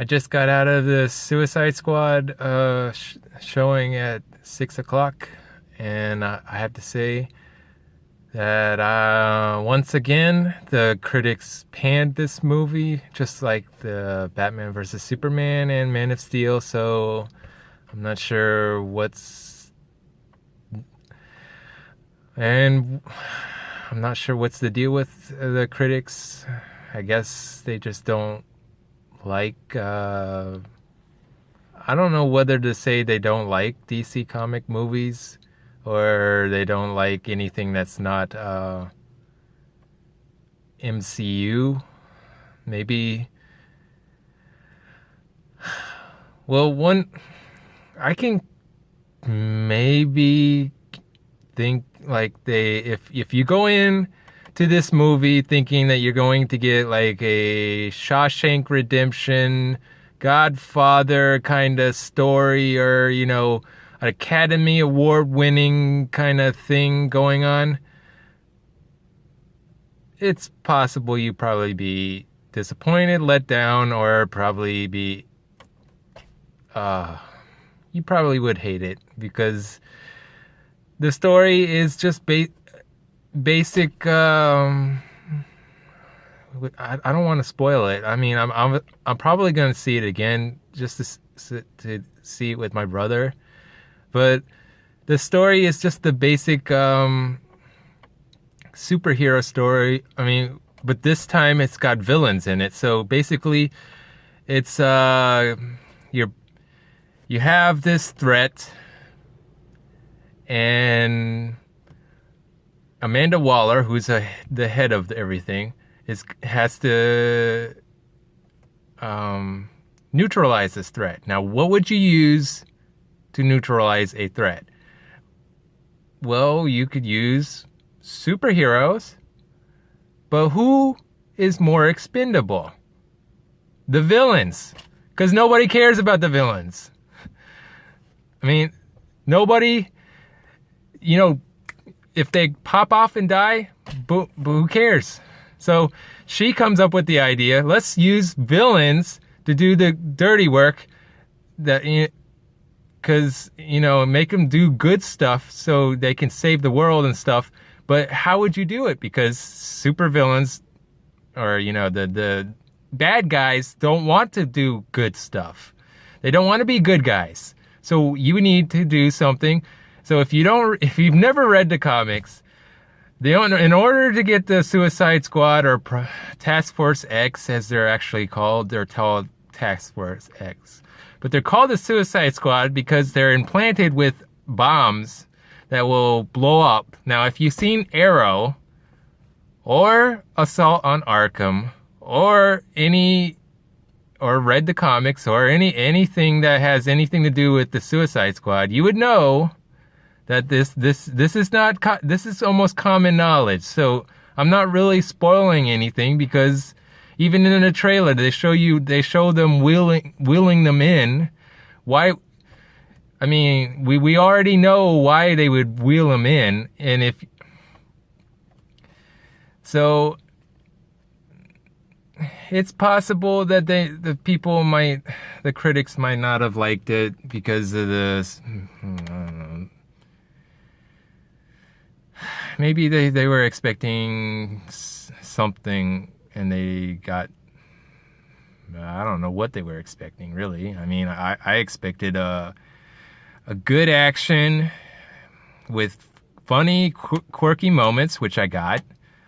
I just got out of the Suicide Squad showing at 6 o'clock, and I have to say that once again the critics panned this movie, just like the Batman vs Superman and Man of Steel. So I'm not sure and I'm not sure what's the deal with the critics. I guess they just don't like I don't know whether to say they don't like DC comic movies or they don't like anything that's not MCU. Maybe one I can maybe think like if you go in to this movie thinking that you're going to get like a Shawshank Redemption, Godfather kind of story, or an Academy Award winning kind of thing going on, it's possible you probably be disappointed, let down, or probably be you probably would hate it, because the story is just basic. I don't want to spoil it. I mean, I'm probably going to see it again just to see it with my brother. But the story is just the basic superhero story. I mean, but this time it's got villains in it. So basically, it's you have this threat, and Amanda Waller, who's the head of everything, has to neutralize this threat. Now, what would you use to neutralize a threat? Well, you could use superheroes, but who is more expendable? The villains, because nobody cares about the villains. I mean, nobody, if they pop off and die, but who cares? So she comes up with the idea, let's use villains to do the dirty work, because, make them do good stuff so they can save the world and stuff. But how would you do it? Because supervillains, or, the bad guys, don't want to do good stuff. They don't want to be good guys. So you need to do something. So if you've never read the comics, in order to get the Suicide Squad, or Task Force X, as they're actually called, they're called Task Force X. But they're called the Suicide Squad because they're implanted with bombs that will blow up. Now, if you've seen Arrow, or Assault on Arkham, or read the comics, or anything that has anything to do with the Suicide Squad, you would know that this is almost common knowledge. So I'm not really spoiling anything, because even in the trailer they show them wheeling them in. Why? I mean, we already know why they would wheel them in, and it's possible that the critics might not have liked it because of this. I don't know. Maybe they were expecting something and they got, I don't know what they were expecting, really. I mean, I expected a good action with funny, quirky moments, which I got.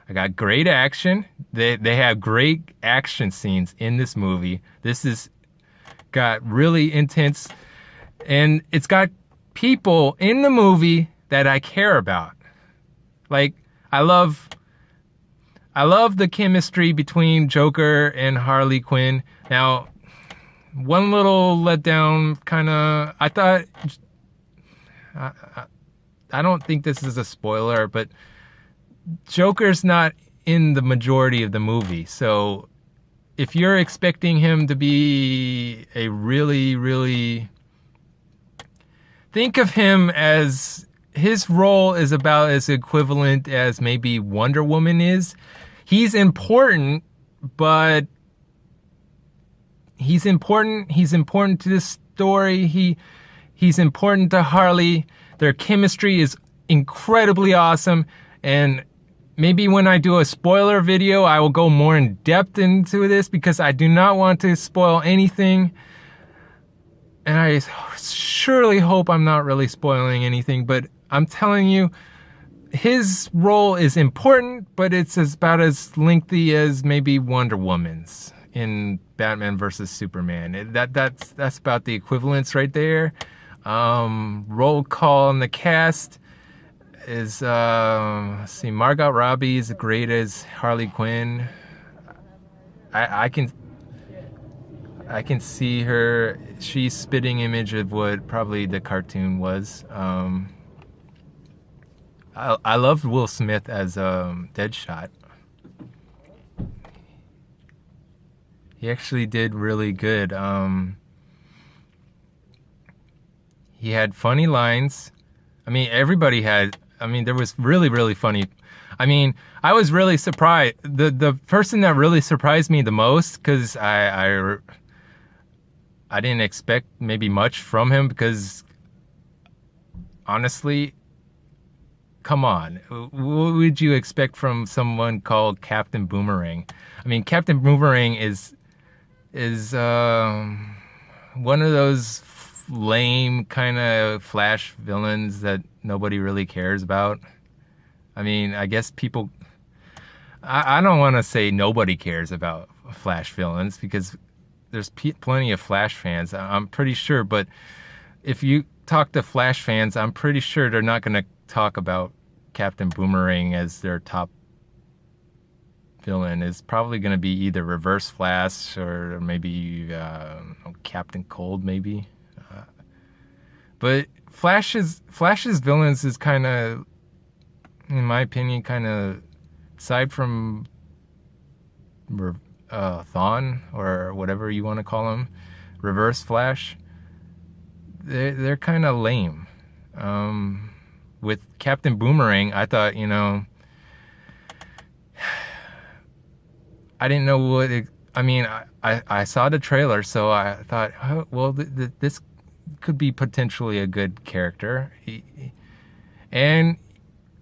I got great action. They have great action scenes in this movie. This is got really intense, and it's got people in the movie that I care about. Like, I love the chemistry between Joker and Harley Quinn. Now, one little letdown, kind of, I thought, I don't think this is a spoiler, but Joker's not in the majority of the movie. So if you're expecting him to be a really, really, think of him as, his role is about as equivalent as maybe Wonder Woman is. He's important, but he's important. He's important to this story. He's important to Harley. Their chemistry is incredibly awesome. And maybe when I do a spoiler video, I will go more in depth into this because I do not want to spoil anything. And I surely hope I'm not really spoiling anything, but I'm telling you, his role is important, but it's about as lengthy as maybe Wonder Woman's in Batman versus Superman. That's about the equivalence right there. Roll call in the cast is let's see, Margot Robbie is great as Harley Quinn. I can see her. She's spitting image of what probably the cartoon was. I loved Will Smith as Deadshot. He actually did really good. He had funny lines. I mean, everybody had. I mean, there was really, really funny. I mean, I was really surprised. The person that really surprised me the most, because I didn't expect maybe much from him, because honestly, come on, what would you expect from someone called Captain Boomerang? I mean, Captain Boomerang is one of those lame kind of Flash villains that nobody really cares about. I mean, I guess people... I don't want to say nobody cares about Flash villains, because there's plenty of Flash fans, I'm pretty sure. But if you talk to Flash fans, I'm pretty sure they're not going to talk about Captain Boomerang as their top villain. Is probably going to be either Reverse Flash or maybe Captain Cold, maybe. But Flash's villains is kind of, in my opinion, kind of, aside from Thawne, or whatever you want to call him, Reverse Flash, they're kind of lame. With Captain Boomerang, I thought, I didn't know what I mean, I saw the trailer, so I thought, oh, well, this could be potentially a good character. And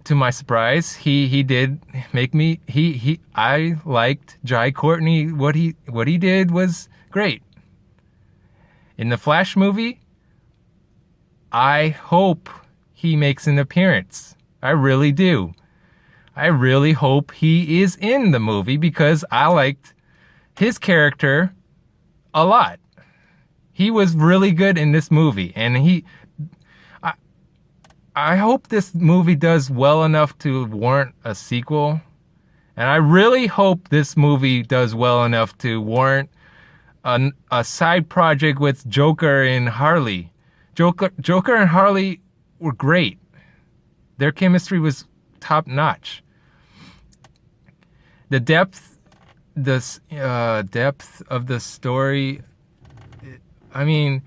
to my surprise, he did make me. I liked Jai Courtney. What he did was great. In the Flash movie, I hope he makes an appearance. I really do. I really hope he is in the movie, because I liked his character a lot. He was really good in this movie, and I hope this movie does well enough to warrant a sequel. And I really hope this movie does well enough to warrant a side project with Joker and Harley. Joker and Harley were great. Their chemistry was top notch. The depth of the story, I mean,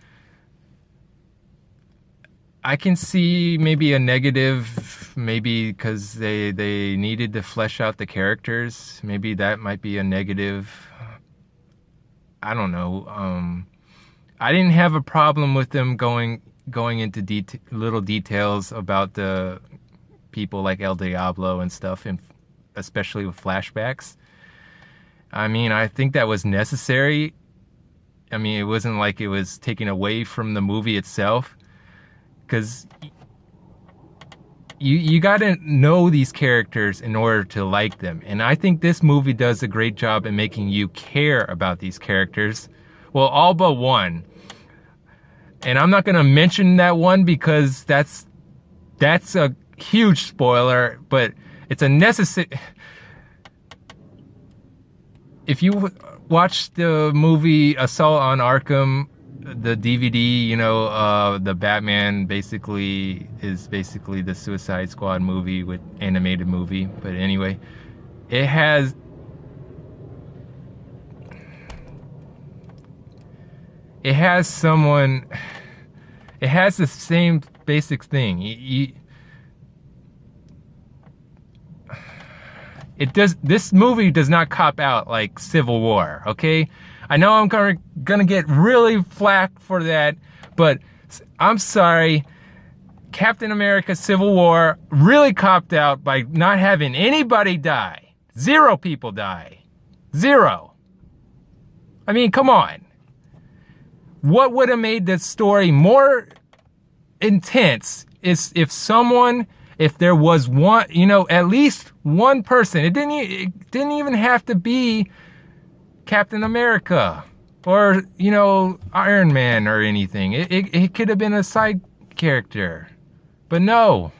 I can see maybe a negative, maybe because they needed to flesh out the characters. Maybe that might be a negative. I don't know. I didn't have a problem with them going into little details about the people like El Diablo and stuff, and especially with flashbacks. I mean, I think that was necessary. I mean, it wasn't like it was taken away from the movie itself, because you got to know these characters in order to like them. And I think this movie does a great job in making you care about these characters. Well, all but one. And I'm not going to mention that one, because that's a huge spoiler, but it's a necessary... If you watch the movie Assault on Arkham, the DVD, the Batman is basically the Suicide Squad movie with animated movie. But anyway, it has the same basic thing. This movie does not cop out like Civil War, okay? I know I'm gonna get really flack for that, but I'm sorry. Captain America Civil War really copped out by not having anybody die. 0 people die. 0. I mean, come on. What would have made this story more intense is if there was one, at least one person. It didn't even have to be Captain America or, Iron Man or anything. It could have been a side character. But no.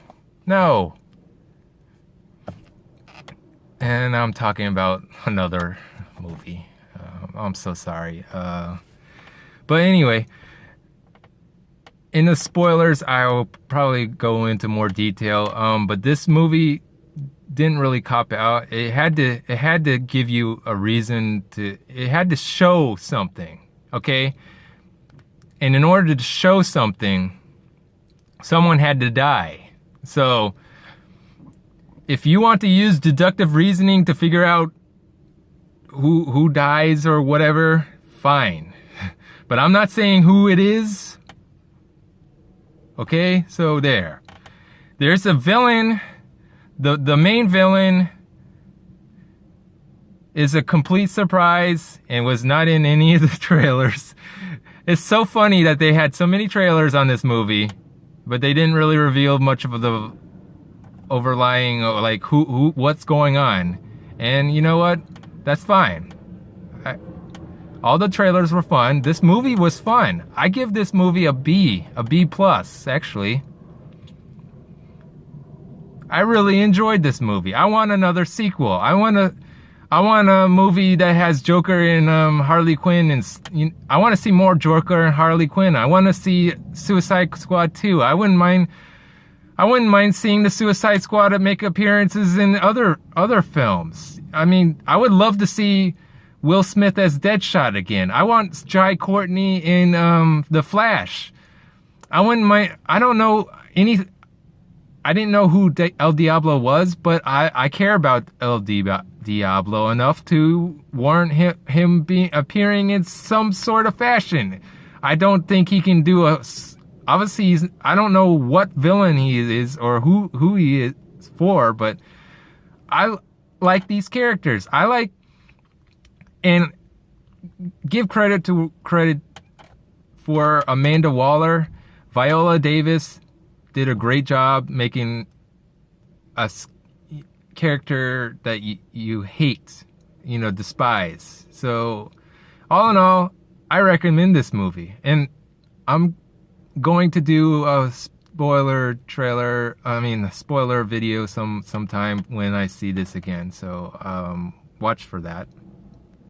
And I'm talking about another movie. I'm so sorry. But anyway, in the spoilers, I'll probably go into more detail. But this movie didn't really cop out. It had to give you a reason it had to show something, okay? And in order to show something, someone had to die. So if you want to use deductive reasoning to figure out who dies or whatever, fine. But I'm not saying who it is. Okay, so there's a villain. The main villain is a complete surprise and was not in any of the trailers. It's so funny that they had so many trailers on this movie, but they didn't really reveal much of the overlying, like what's going on. And you know what? That's fine. All the trailers were fun. This movie was fun. I give this movie a B plus, actually. I really enjoyed this movie. I want another sequel. I want a movie that has Joker and Harley Quinn, and I want to see more Joker and Harley Quinn. I want to see Suicide Squad 2. I wouldn't mind seeing the Suicide Squad make appearances in other films. I mean, I would love to see Will Smith as Deadshot again. I want Jai Courtney in The Flash. I wouldn't mind. I didn't know who El Diablo was, but I care about El Diablo enough to warrant him appearing in some sort of fashion. I don't think he can do obviously I don't know what villain he is or who he is for, but I like these characters. And give credit for Amanda Waller. Viola Davis did a great job making a character that you hate, despise. So, all in all, I recommend this movie. And I'm going to do a spoiler video sometime when I see this again. So, watch for that.